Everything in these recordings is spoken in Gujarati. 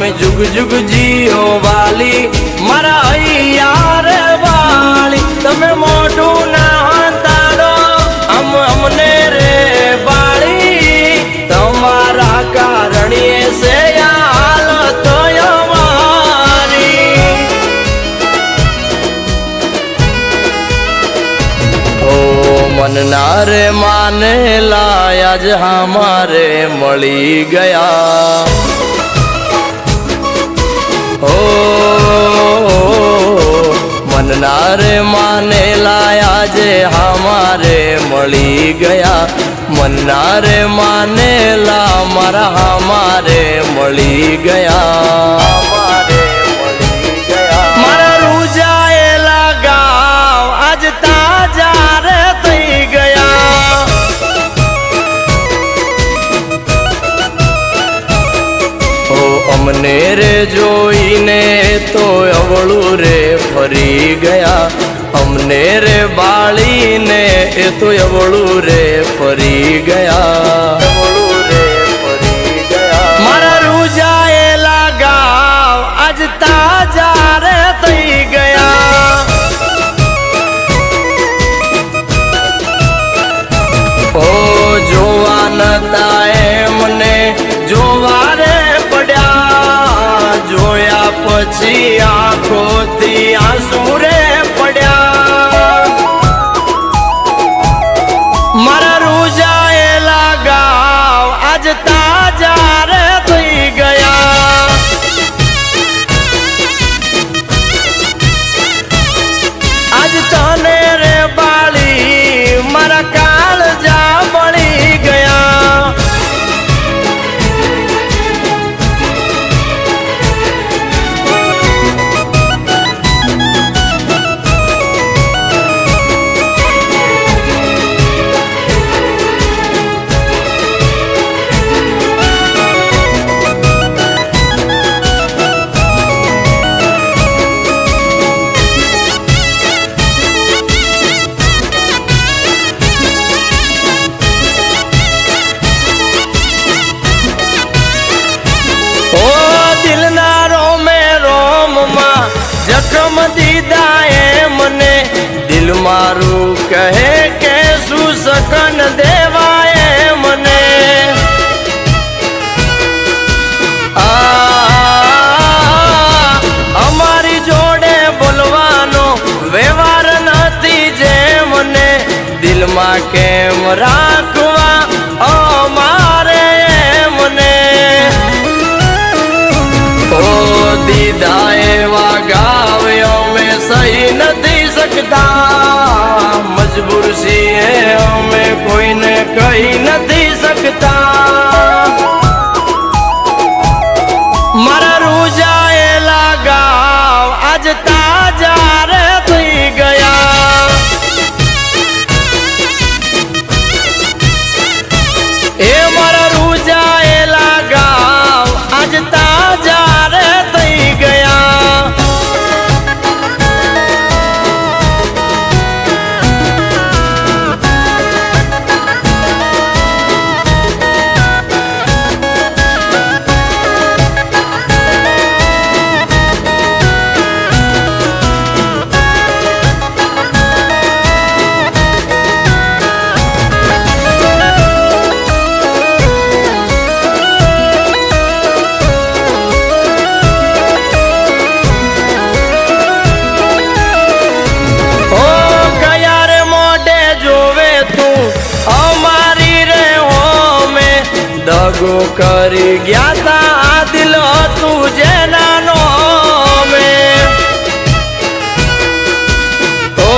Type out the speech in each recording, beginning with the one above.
તમે જુગ જુગ જીઓ વાલી મારા હૈયાર વાલી તમે મોઢું ના તારો અમને રે બાળી તમારા કારણીએ છે હાલત અમારી ઓ મનના રે માને લાયા જ હમારે મળી ગયા ઓ મનના રે માને લાયા જે હમારે મળી ગયા મનના રે માને લા મારા હમારે મળી ગયા મારા રૂજાયેલા ગાવ આજ તાજા રે થઈ ગયા અમને રે જોઈને તો અવળું રે ફરી ગયા અમને રે બાળીને એ તો અવળું રે ફરી ગયા મારા રૂજાયેલા ગાવ આજ તાજા રે થઈ ગયા ઓ જોવા નતા એમને જોવા રે જોયા પછી આંખોથી આંસુ રે પડ્યા મારા રૂજાયેલા ગાવ આજ તાજા રે થઈ ગયા આજ તને રે બાળી મારા કાળજા બળી ગયા જખમ દીધા એ મને દિલ મારું કહે કે શું સકન દેવાય મને અમારી જોડે બોલવાનો વ્યવહાર નથી જે મને દિલમાં કેમ રાખવા અમારે મને ઓ દીદા એવા ગાવે અમે સહી નથી શકતા મજબૂર છીએ અમે કોઈને કહી નથી શકતા મારા રૂજાયેલા ગાવ આજ તાજા રે થઈ ગયા એ મારા રૂજાયેલા ગાવ આજ તાજા રે થઈ ગયા દગો કરી ગયા તા આ દિલ હતું જેના નોમે ઓ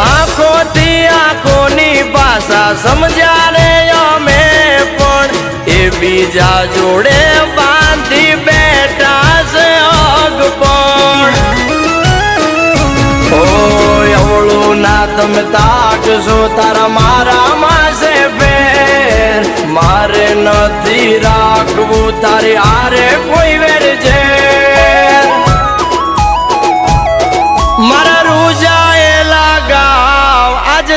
આંખોથી આંખોની ભાષા સમજ્યા રે અમે પણ એ બીજા જોડે બાંધી બેઠા છે અગપણ ઓ અવળું ના તમે તાકશો તારા મારા માસે ફેર મારે નથી રાખવું તારી આરે કોઈ વેર છે મારા રૂજાયેલા ગાવ આજ